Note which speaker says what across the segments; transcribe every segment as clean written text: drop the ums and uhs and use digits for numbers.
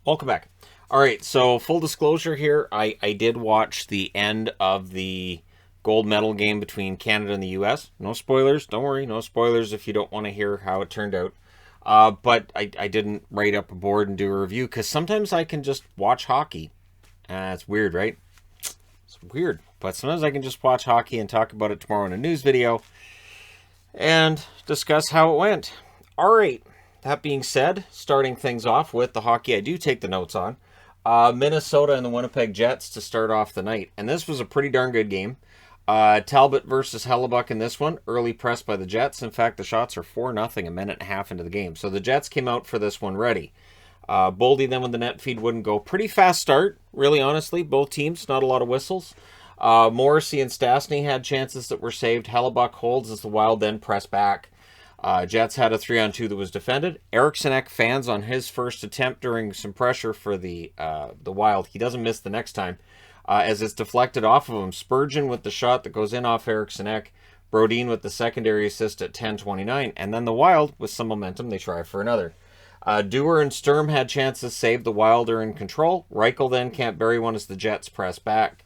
Speaker 1: Welcome back. All right, so full disclosure here, I did watch the end of the gold medal game between Canada and the U.S. No spoilers, don't worry, no spoilers if you don't want to hear how it turned out. But I didn't write up a board and do a review because sometimes I can just watch hockey. It's weird, right? It's weird. But sometimes I can just watch hockey and talk about it tomorrow in a news video and discuss how it went. All right. That being said, starting things off with the hockey I do take the notes on. Minnesota and the Winnipeg Jets to start off the night. And this was a pretty darn good game. Talbot versus Hellebuck in this one. Early press by the Jets. In fact, the shots are 4-0 a minute and a half into the game. So the Jets came out for this one ready. Boldy then when the net feed wouldn't go. Pretty fast start, really honestly. Both teams, not a lot of whistles. Morrissey and Stastny had chances that were saved. Hellebuck holds as the Wild then press back. Jets had a 3-on-2 that was defended. Eriksson fans on his first attempt during some pressure for the Wild. He doesn't miss the next time as it's deflected off of him. Spurgeon with the shot that goes in off Eriksson. Brodin with the secondary assist at 10:29. And then the Wild, with some momentum, they try for another. Dewar and Sturm had chances saved. The Wild are in control. Reichel then can't bury one as the Jets press back.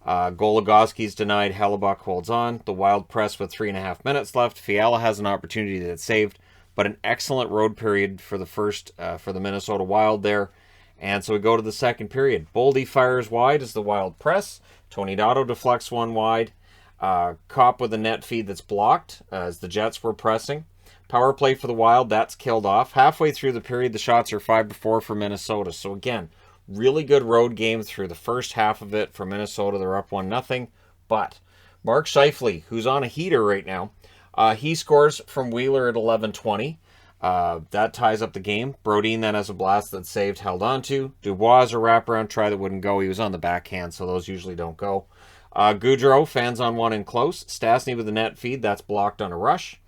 Speaker 1: Goligoski's denied. Hellebuck holds on. The Wild press with 3.5 minutes left. Fiala has an opportunity that's saved, but an excellent road period for the first for the Minnesota Wild there. And so we go to the second period. Boldy fires wide as the Wild press. Tony Dotto deflects one wide. Kopp with a net feed that's blocked as the Jets were pressing. Power play for the Wild, that's killed off. Halfway through the period, the shots are 5-4 for Minnesota. So again, really good road game through the first half of it for Minnesota. They're up 1-0. But Mark Scheifele, who's on a heater right now, he scores from Wheeler at 11:20. That ties up the game. Brodin then has a blast that's saved, held onto. Dubois has a wraparound try that wouldn't go. He was on the backhand, so those usually don't go. Goudreau, fans on one in close. Stastny with the net feed, that's blocked on a rush.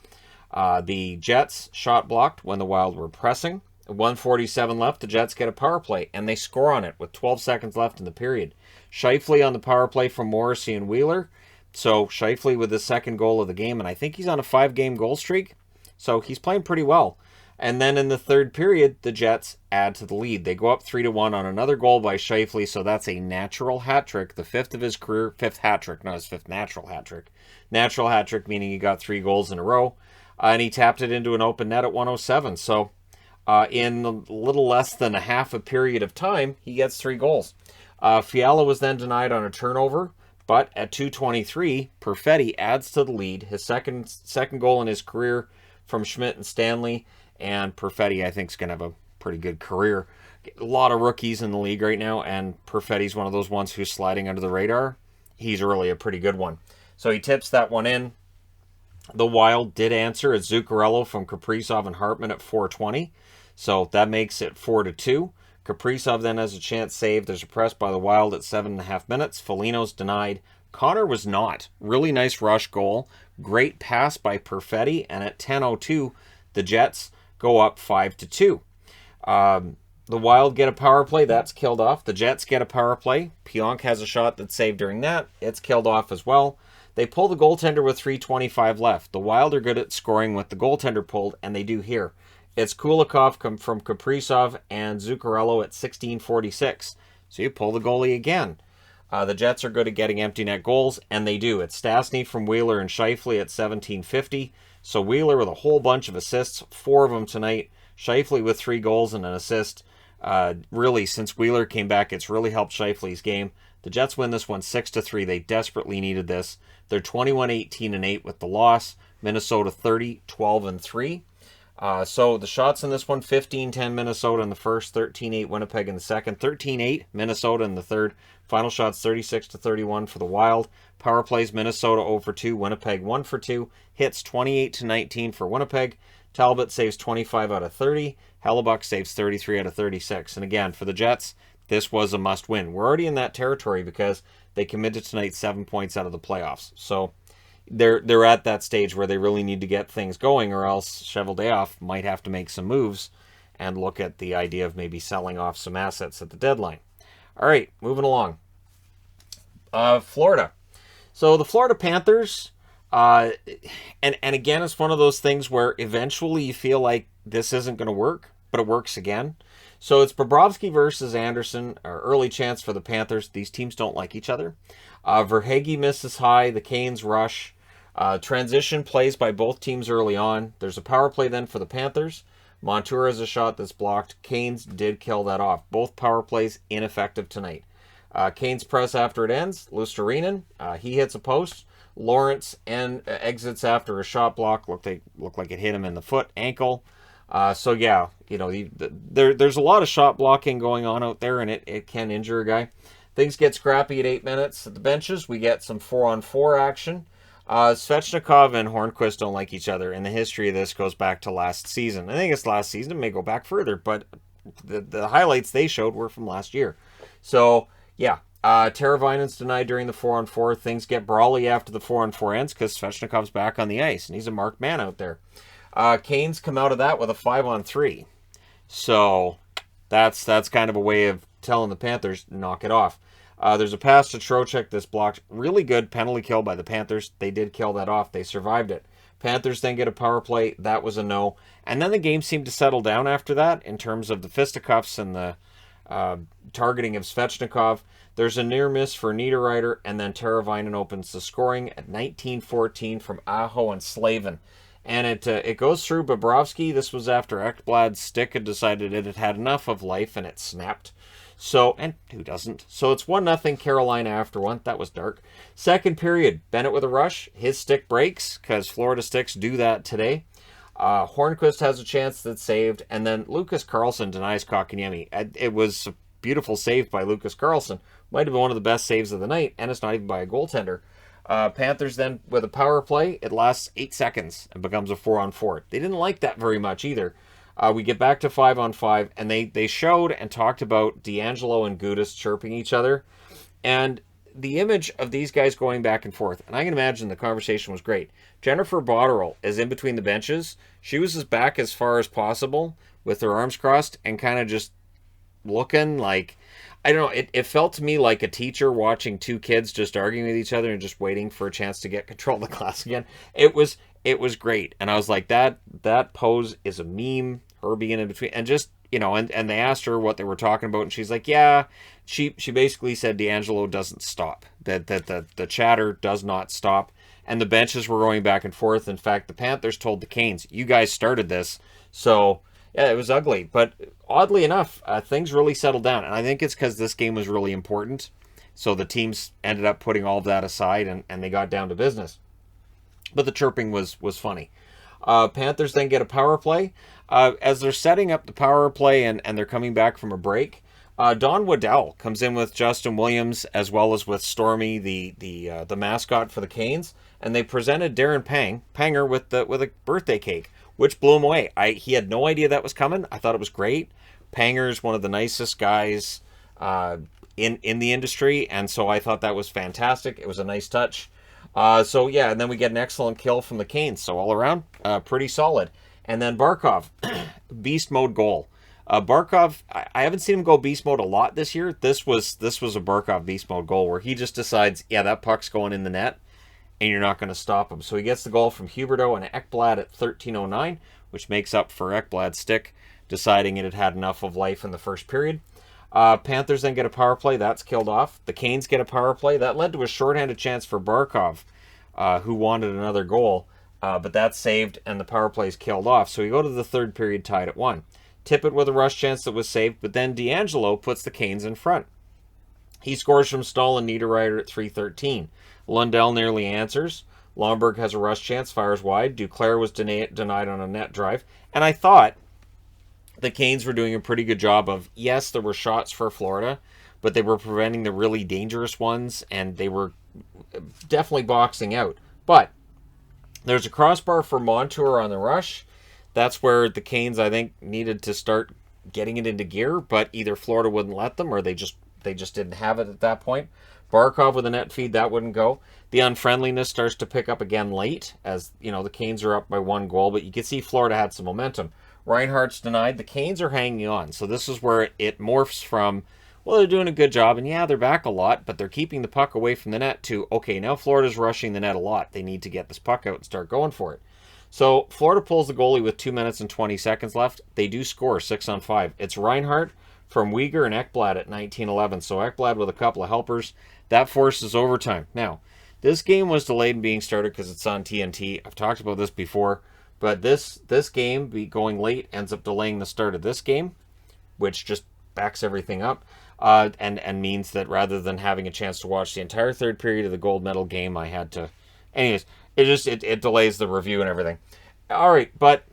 Speaker 1: The Jets shot blocked when the Wild were pressing. 1:47 left, the Jets get a power play, and they score on it with 12 seconds left in the period. Scheifele on the power play from Morrissey and Wheeler. So Scheifele with the second goal of the game, and I think he's on a 5-game goal streak. So he's playing pretty well. And then in the third period, the Jets add to the lead. They go up 3-1 on another goal by Scheifele, so that's a natural hat trick, the fifth of his career, fifth hat trick, not his fifth natural hat trick. Natural hat trick meaning he got 3 goals in a row, and he tapped it into an open net at 107. So in a little less than a half a period of time, he gets 3 goals. Fiala was then denied on a turnover, but at 2:23, Perfetti adds to the lead, his second goal in his career from Schmidt and Stanley, and Perfetti, I think, is going to have a pretty good career. A lot of rookies in the league right now, and Perfetti's one of those ones who's sliding under the radar. He's really a pretty good one. So he tips that one in. The Wild did answer at Zuccarello from Kaprizov and Hartman at 4:20. So that makes it 4-2. Kaprizov then has a chance saved. There's a press by the Wild at 7.5 minutes. Foligno's denied. Connor was not. Really nice rush goal. Great pass by Perfetti. And at 10:02, the Jets go up 5-2. The Wild get a power play. That's killed off. The Jets get a power play. Pionk has a shot that's saved during that. It's killed off as well. They pull the goaltender with 3:25 left. The Wild are good at scoring with the goaltender pulled, and they do here. It's Kulikov from Kaprizov and Zuccarello at 16:46. So you pull the goalie again. The Jets are good at getting empty net goals, and they do. It's Stastny from Wheeler and Scheifele at 17:50. So Wheeler with a whole bunch of assists, 4 of them tonight. Scheifele with 3 goals and an assist. Really, since Wheeler came back, it's really helped Scheifele's game. The Jets win this one 6-3. They desperately needed this. They're 21-18-8 with the loss. Minnesota 30-12-3. So the shots in this one, 15-10 Minnesota in the first, 13-8 Winnipeg in the second, 13-8 Minnesota in the third. Final shots 36-31 for the Wild. Power plays Minnesota 0-2, Winnipeg 1-2. Hits 28-19 for Winnipeg. Talbot saves 25 out of 30. Hellebuck saves 33 out of 36. And again, for the Jets, this was a must-win. We're already in that territory because they committed tonight 7 points out of the playoffs. So they're at that stage where they really need to get things going, or else Cheveldayoff might have to make some moves and look at the idea of maybe selling off some assets at the deadline. All right, moving along. Florida. So the Florida Panthers, and again, it's one of those things where eventually you feel like this isn't going to work, but it works again. So it's Bobrovsky versus Anderson, or early chance for the Panthers. These teams don't like each other. Verhaeghe misses high. The Canes rush. Transition plays by both teams early on. There's a power play then for the Panthers. Montour has a shot that's blocked. Canes did kill that off. Both power plays ineffective tonight. Canes press after it ends. Luostarinen, he hits a post. Lawrence exits after a shot block. Looked like it hit him in the foot, ankle. So yeah, there's a lot of shot blocking going on out there, and it can injure a guy. Things get scrappy at 8 minutes. At the benches, we get some 4-on-4 action. Svechnikov and Hornqvist don't like each other, and the history of this goes back to last season. I think it's last season. It may go back further, but the highlights they showed were from last year. So yeah, Teravainen's denied during the 4-on-4. Things get brawly after the 4-on-4 ends because Svechnikov's back on the ice, and he's a marked man out there. Canes come out of that with a 5-on-3. So that's kind of a way of telling the Panthers, knock it off. There's a pass to Trocheck that's blocked. Really good penalty kill by the Panthers. They did kill that off. They survived it. Panthers then get a power play. That was a no. And then the game seemed to settle down after that in terms of the fisticuffs and the targeting of Svechnikov. There's a near miss for Niederreiter, and then Teravainen opens the scoring at 19-14 from Aho and Slavin. And it goes through Bobrovsky. This was after Ekblad's stick had decided it had enough of life, and it snapped. So, and who doesn't? So it's 1-0 Carolina after one. That was dark. Second period, Bennett with a rush. His stick breaks, because Florida sticks do that today. Hornqvist has a chance that's saved, and then Lucas Carlsson denies Kotkaniemi. It was a beautiful save by Lucas Carlsson. Might have been one of the best saves of the night, and it's not even by a goaltender. Panthers then, with a power play, it lasts 8 seconds and becomes a 4-on-4. They didn't like that very much either. We get back to 5-on-5, and they showed and talked about D'Angelo and Gudas chirping each other. And the image of these guys going back and forth, and I can imagine the conversation was great. Jennifer Botterill is in between the benches. She was back as far as possible with her arms crossed and kind of just looking like, I don't know, it felt to me like a teacher watching two kids just arguing with each other and just waiting for a chance to get control of the class again. It was great. And I was like, that pose is a meme, her being in between. And just, and they asked her what they were talking about, and she's like, yeah, she basically said D'Angelo doesn't stop. That the chatter does not stop. And the benches were going back and forth. In fact, the Panthers told the Canes, you guys started this. So, yeah, it was ugly. But oddly enough, things really settled down. And I think it's because this game was really important. So the teams ended up putting all of that aside, and they got down to business. But the chirping was funny. Panthers then get a power play. As they're setting up the power play and they're coming back from a break, Don Waddell comes in with Justin Williams as well as with Stormy, the mascot for the Canes, and they presented Darren Panger with a birthday cake, which blew him away. He had no idea that was coming. I thought it was great. Panger's one of the nicest guys in the industry, and so I thought that was fantastic. It was a nice touch. So yeah, and then we get an excellent kill from the Canes. So all around, pretty solid. And then Barkov, beast mode goal. Barkov, I haven't seen him go beast mode a lot this year. This was a Barkov beast mode goal where he just decides, yeah, that puck's going in the net, and you're not going to stop him. So he gets the goal from Huberdeau and Ekblad at 13:09, which makes up for Ekblad's stick, deciding it had enough of life in the first period. Panthers then get a power play. That's killed off. The Canes get a power play. That led to a shorthanded chance for Barkov, who wanted another goal. But that's saved, and the power play is killed off. So we go to the third period tied at 1. Tippett with a rush chance that was saved, but then D'Angelo puts the Canes in front. He scores from Stahl and Niederreiter at 3:13. Lundell nearly answers. Lomberg has a rush chance, fires wide. Duclair was denied on a net drive. And I thought the Canes were doing a pretty good job of, yes, there were shots for Florida, but they were preventing the really dangerous ones, and they were definitely boxing out. But there's a crossbar for Montour on the rush. That's where the Canes, I think, needed to start getting it into gear, but either Florida wouldn't let them, or they just didn't have it at that point. Barkov with a net feed, that wouldn't go. The unfriendliness starts to pick up again late, as the Canes are up by 1 goal, but you can see Florida had some momentum. Reinhardt's denied. The Canes are hanging on. So this is where it morphs from, well, they're doing a good job, and yeah, they're back a lot, but they're keeping the puck away from the net, to, okay, now Florida's rushing the net a lot. They need to get this puck out and start going for it. So Florida pulls the goalie with 2 minutes and 20 seconds left. They do score 6-on-5. It's Reinhardt from Uyghur and Ekblad at 19:11. So Ekblad with a couple of helpers. That forces overtime. Now, this game was delayed in being started because it's on TNT. I've talked about this before. But this game going late ends up delaying the start of this game, which just backs everything up. And means that rather than having a chance to watch the entire third period of the gold medal game, I had to... Anyways, it delays the review and everything. All right, but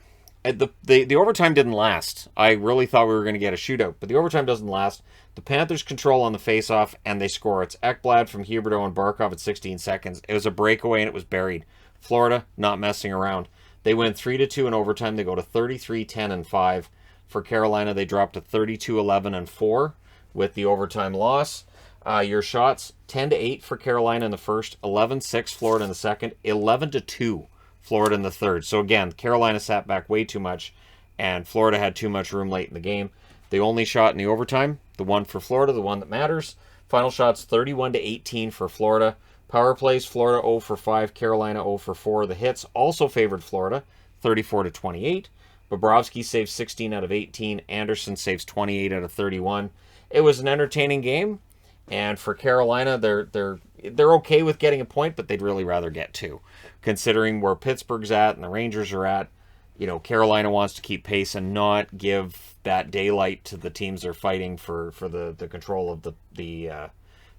Speaker 1: the overtime didn't last. I really thought we were going to get a shootout, but the overtime doesn't last. The Panthers control on the faceoff, and they score. It's Ekblad from Huberdeau and Barkov at 16 seconds. It was a breakaway, and it was buried. Florida not messing around. They win 3-2 in overtime. They go to 33-10-5. For Carolina, they drop to 32-11-4 with the overtime loss. Your shots, 10-8 for Carolina in the first, 11-6 Florida in the second, 11-2 Florida in the third. So again, Carolina sat back way too much, and Florida had too much room late in the game. The only shot in the overtime, the one for Florida, the one that matters. Final shots, 31-18 for Florida. Power plays, Florida 0 for 5, Carolina 0 for 4. The hits also favored Florida, 34-28. Bobrovsky saves 16 out of 18. Anderson saves 28 out of 31. It was an entertaining game, and for Carolina, they're okay with getting a point, but they'd really rather get two, considering where Pittsburgh's at and the Rangers are at. You know, Carolina wants to keep pace and not give that daylight to the teams they're fighting for the control of the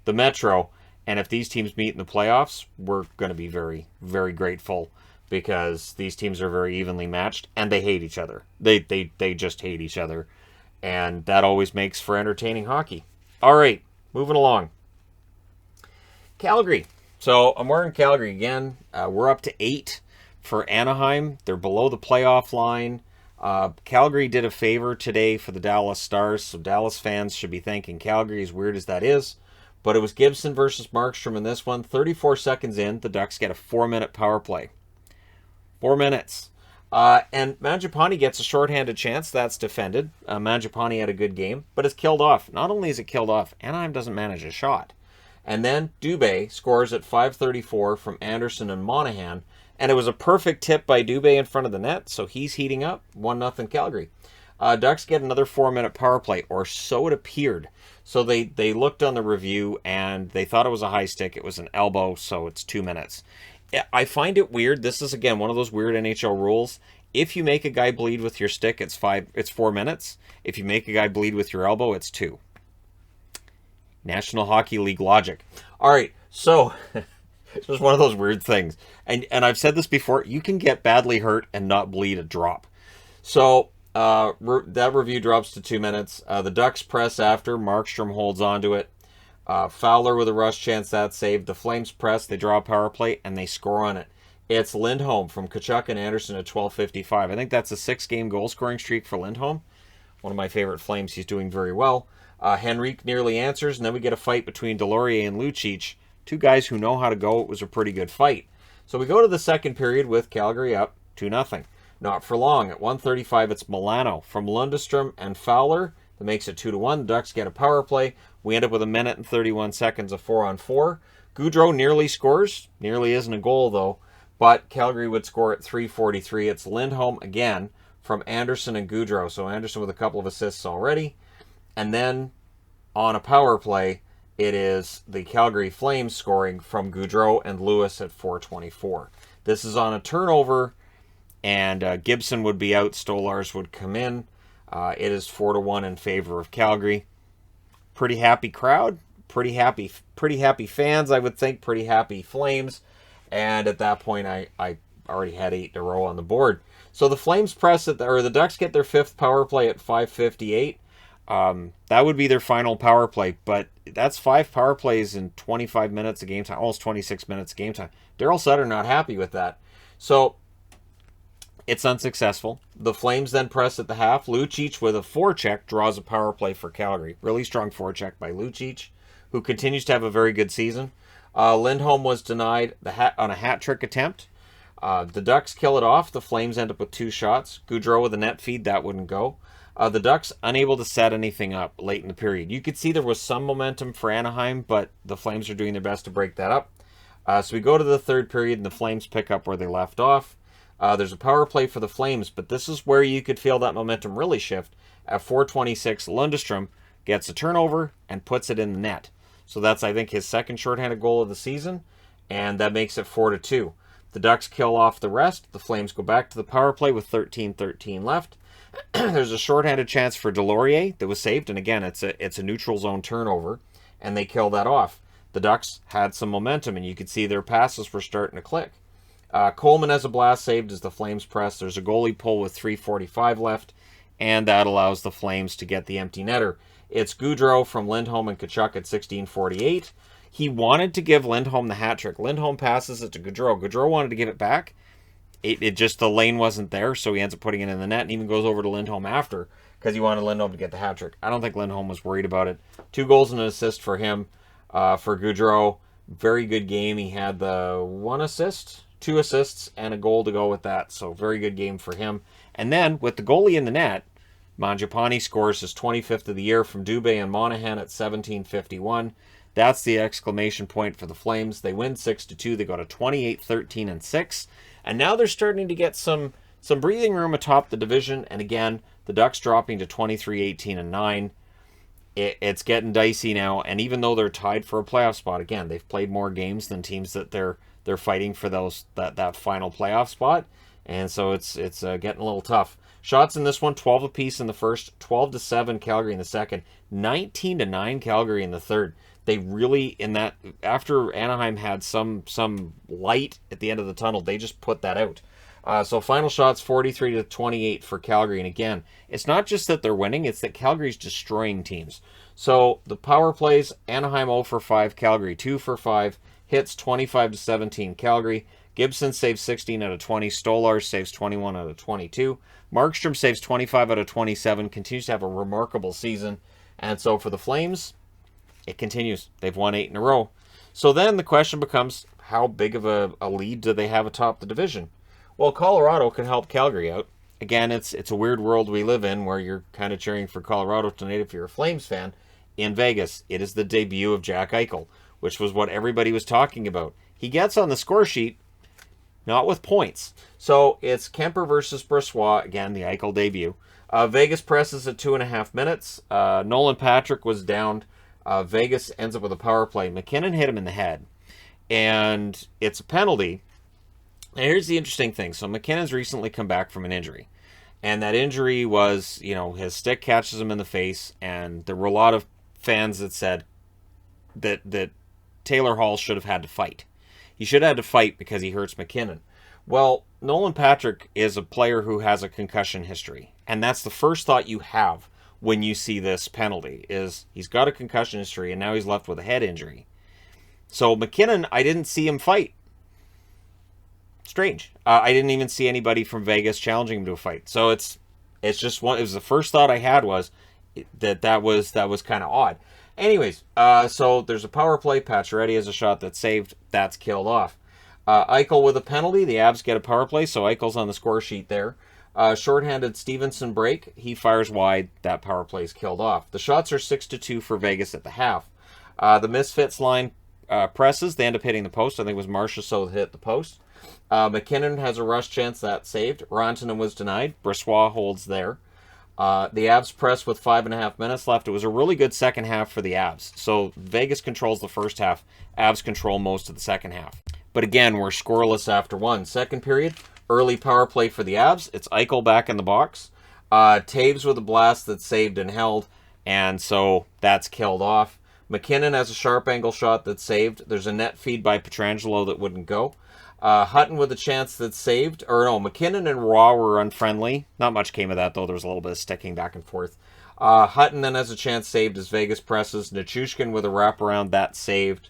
Speaker 1: Metro. And if these teams meet in the playoffs, we're going to be very, very grateful, because these teams are very evenly matched and they hate each other. They just hate each other. And that always makes for entertaining hockey. All right, moving along. Calgary. So I'm wearing Calgary again. We're up to 8 for Anaheim. They're below the playoff line. Calgary did a favor today for the Dallas Stars, so Dallas fans should be thanking Calgary, as weird as that is. But it was Gibson versus Markstrom in this one. 34 seconds in, the Ducks get a 4-minute power play. 4 minutes. And Mangiapane gets a shorthanded chance. That's defended. Mangiapane had a good game, but it's killed off. Not only is it killed off, Anaheim doesn't manage a shot. And then Dubé scores at 5:34 from Anderson and Monahan. And it was a perfect tip by Dubé in front of the net, so he's heating up. 1-0 Calgary. Ducks get another 4-minute power play, or so it appeared. So they looked on the review, and they thought it was a high stick. It was an elbow, so it's 2 minutes. I find it weird. This is, again, one of those weird NHL rules. If you make a guy bleed with your stick, it's 4 minutes. If you make a guy bleed with your elbow, it's 2. National Hockey League logic. All right, so it's just one of those weird things. And I've said this before, you can get badly hurt and not bleed a drop. So that review drops to 2 minutes. The Ducks press after. Markstrom holds on to it. Fowler with a rush chance, that's saved. The Flames press, they draw a power play, and they score on it. It's Lindholm from Tkachuk and Anderson at 12:55. I think that's a 6-game goal-scoring streak for Lindholm. One of my favorite Flames. He's doing very well. Henrique nearly answers, and then we get a fight between Delorier and Lucic. Two guys who know how to go. It was a pretty good fight. So we go to the second period with Calgary up 2-0. Not for long. At 1:35, it's Milano from Lundestrom and Fowler that makes it 2-1. The Ducks get a power play. We end up with 1 minute and 31 seconds of 4-on-4. Gaudreau nearly scores. Nearly isn't a goal, though. But Calgary would score at 3:43. It's Lindholm again from Anderson and Gaudreau. So Anderson with a couple of assists already. And then on a power play, it is the Calgary Flames scoring from Gaudreau and Lewis at 4:24. This is on a turnover, and Gibson would be out. Stolars would come in. It is 4-1 in favor of Calgary. Pretty happy crowd, pretty happy fans, I would think, pretty happy Flames. And at that point, I already had 8 in a row on the board. So the Flames press it, or the Ducks get their 5th power play at 5:58. That would be their final power play, but that's 5 power plays in 25 minutes of game time, almost 26 minutes of game time. Daryl Sutter not happy with that. So it's unsuccessful. The Flames then press at the half. Lucic with a forecheck draws a power play for Calgary. Really strong forecheck by Lucic, who continues to have a very good season. Lindholm was denied on a hat trick attempt. The Ducks kill it off. The Flames end up with 2 shots. Gaudreau with a net feed, that wouldn't go. The Ducks unable to set anything up late in the period. You could see there was some momentum for Anaheim, but the Flames are doing their best to break that up. So we go to the third period, and the Flames pick up where they left off. There's a power play for the Flames, but this is where you could feel that momentum really shift. At 4:26, Lundestrom gets a turnover and puts it in the net. So that's, I think, his second shorthanded goal of the season, and that makes it 4-2. The Ducks kill off the rest. The Flames go back to the power play with 13:13 left. There's a shorthanded chance for Delorier that was saved, and again, it's a neutral zone turnover, and they kill that off. The Ducks had some momentum, and you could see their passes were starting to click. Coleman has a blast saved as the Flames press. There's a goalie pull with 3:45 left, and that allows the Flames to get the empty netter. It's Gaudreau from Lindholm and Tkachuk at 16:48. He wanted to give Lindholm the hat trick. Lindholm passes it to Gaudreau. Gaudreau wanted to give it back. It just, the lane wasn't there, so he ends up putting it in the net and even goes over to Lindholm after because he wanted Lindholm to get the hat trick. I don't think Lindholm was worried about it. 2 goals and an assist for him. For Gaudreau, very good game. He had the 1 assist, 2 assists, and a goal to go with that. So very good game for him. And then with the goalie in the net, Mangiapane scores his 25th of the year from Dubé and Monahan at 17:51. That's the exclamation point for the Flames. They win 6-2. They go to 28-13-6. And now they're starting to get some breathing room atop the division. And again, the Ducks dropping to 23-18-9. It's getting dicey now. And even though they're tied for a playoff spot, again, they've played more games than teams that they're fighting for that final playoff spot. And so it's getting a little tough. Shots in this one, 12 apiece in the first, 12-7 Calgary in the second, 19-9 Calgary in the third. They really, in that, after Anaheim had some light at the end of the tunnel, they just put that out. So final shots, 43-28 for Calgary. And again, it's not just that they're winning, it's that Calgary's destroying teams. So the power plays, Anaheim 0 for 5, Calgary 2 for 5, hits 25-17 Calgary. Gibson saves 16 out of 20, Stolarz saves 21 out of 22. Markstrom saves 25 out of 27, continues to have a remarkable season. And so for the Flames, it continues. They've won 8 in a row. So then the question becomes, how big of a lead do they have atop the division? Well, Colorado can help Calgary out. Again, it's a weird world we live in where you're kind of cheering for Colorado tonight if you're a Flames fan. In Vegas, it is the debut of Jack Eichel, which was what everybody was talking about. He gets on the score sheet, not with points. So it's Kemper versus Brossoit, again, the Eichel debut. Vegas presses at 2.5 minutes. Nolan Patrick was downed. Vegas ends up with a power play. McKinnon hit him in the head, and it's a penalty. Now, here's the interesting thing. So McKinnon's recently come back from an injury, and that injury was, his stick catches him in the face, and there were a lot of fans that said that Taylor Hall should have had to fight. He should have had to fight because he hurts McKinnon. Well, Nolan Patrick is a player who has a concussion history, and that's the first thought you have when you see this penalty, is he's got a concussion history, and now he's left with a head injury. So McKinnon, I didn't see him fight. Strange. I didn't even see anybody from Vegas challenging him to a fight. So it's just one. It was the first thought I had was that was kind of odd. Anyways, so there's a power play. Pacioretty has a shot that's saved. That's killed off. Eichel with a penalty. The Avs get a power play, so Eichel's on the score sheet there. Shorthanded Stevenson break. He fires wide. That power play is killed off. The shots are 6-2 for Vegas at the half. The Misfits line presses. They end up hitting the post. I think it was Marchessault that hit the post. McKinnon has a rush chance. That's saved. Rantanen was denied. Brossoit holds there. The Avs press with 5.5 minutes left. It was a really good second half for the Avs. So Vegas controls the first half. Avs control most of the second half. But again, we're scoreless after one. Second period, early power play for the Avs. It's Eichel back in the box. Taves with a blast that's saved and held. And so that's killed off. McKinnon has a sharp angle shot that's saved. There's a net feed by Pietrangelo that wouldn't go. Hutton with a chance that's saved. Or no, McKinnon and Raw were unfriendly. Not much came of that, though. There was a little bit of sticking back and forth. Hutton then has a chance saved as Vegas presses. Nichushkin with a wraparound, that's saved.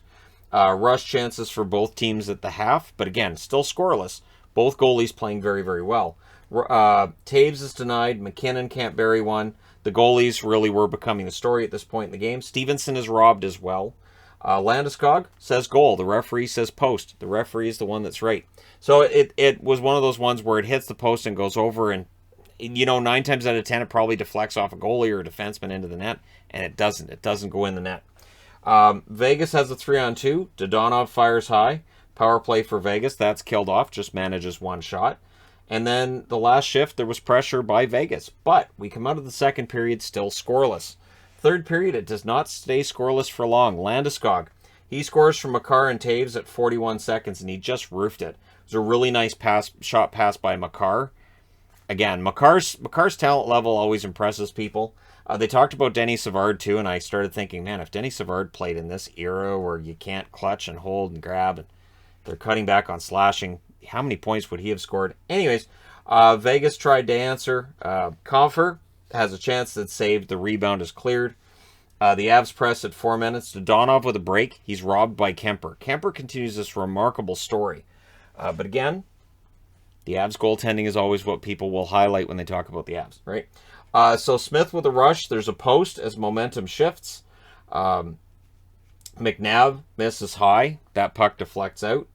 Speaker 1: Rush chances for both teams at the half. But again, still scoreless. Both goalies playing very, very well. Taves is denied. McKinnon can't bury one. The goalies really were becoming the story at this point in the game. Stevenson is robbed as well. Landeskog says goal. The referee says post. The referee is the one that's right. So it was one of those ones where it hits the post and goes over, and 9 times out of 10 it probably deflects off a goalie or a defenseman into the net, and it doesn't. It doesn't go in the net. Vegas has a 3-on-2. Dodonov fires high. Power play for Vegas. That's killed off. Just manages one shot. And then the last shift, there was pressure by Vegas. But we come out of the second period still scoreless. Third period, it does not stay scoreless for long. Landeskog, he scores from McCarr and Taves at 41 seconds, and he just roofed it. It was a really nice shot pass by McCarr. Again, McCarr's talent level always impresses people. They talked about Denny Savard too, and I started thinking, man, if Denny Savard played in this era where you can't clutch and hold and grab, and they're cutting back on slashing, how many points would he have scored? Anyways, Vegas tried to answer. Compher has a chance that's saved. The rebound is cleared. The Avs press at 4 minutes. Dodonov with a break. He's robbed by Kemper. Kemper continues this remarkable story. But again, the Avs goaltending is always what people will highlight when they talk about the Avs, right? So Smith with a rush. There's a post as momentum shifts. McNabb misses high. That puck deflects out.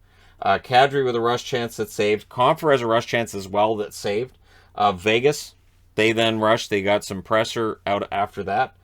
Speaker 1: Kadri with a rush chance that's saved. Compher has a rush chance as well that's saved. Vegas, they then rush. They got some pressure out after that.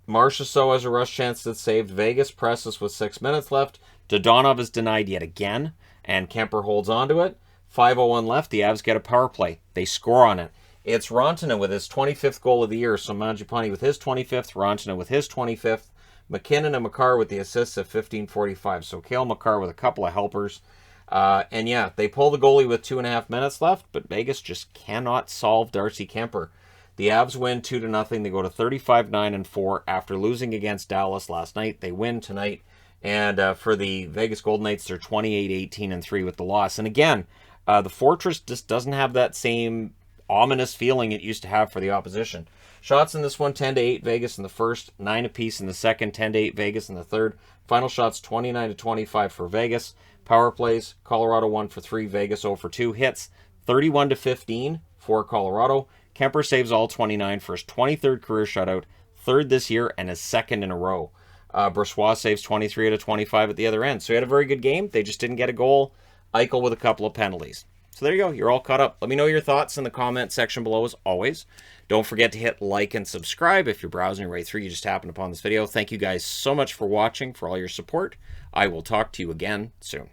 Speaker 1: Marchessault has a rush chance that's saved. Vegas presses with 6 minutes left. Dodonov is denied yet again, and Kemper holds on to it. 5:01 left. The Avs get a power play. They score on it. It's Rantanen with his 25th goal of the year. So Mangiapane with his 25th. Rantanen with his 25th. McKinnon and McCarr with the assists at 15:45. So Cale McCarr with a couple of helpers. And yeah, they pull the goalie with 2.5 minutes left, but Vegas just cannot solve Darcy Kemper. The Avs win 2-0. They go to 35-9-4 after losing against Dallas last night. They win tonight. And for the Vegas Golden Knights, they're 28-18-3 with the loss. And again, the Fortress just doesn't have that same ominous feeling it used to have for the opposition. Shots in this one, 10-8 Vegas in the first, 9 apiece in the second, 10-8 Vegas in the third. Final shots, 29-25 for Vegas. Power plays, Colorado 1 for 3, Vegas 0 for 2. Hits, 31-15 for Colorado. Kemper saves all 29 for his 23rd career shutout, third this year, and his second in a row. Brossoit saves 23-25 at the other end. So he had a very good game. They just didn't get a goal. Eichel with a couple of penalties. So there you go. You're all caught up. Let me know your thoughts in the comment section below as always. Don't forget to hit like and subscribe if you're browsing right through. You just happened upon this video. Thank you guys so much for watching, for all your support. I will talk to you again soon.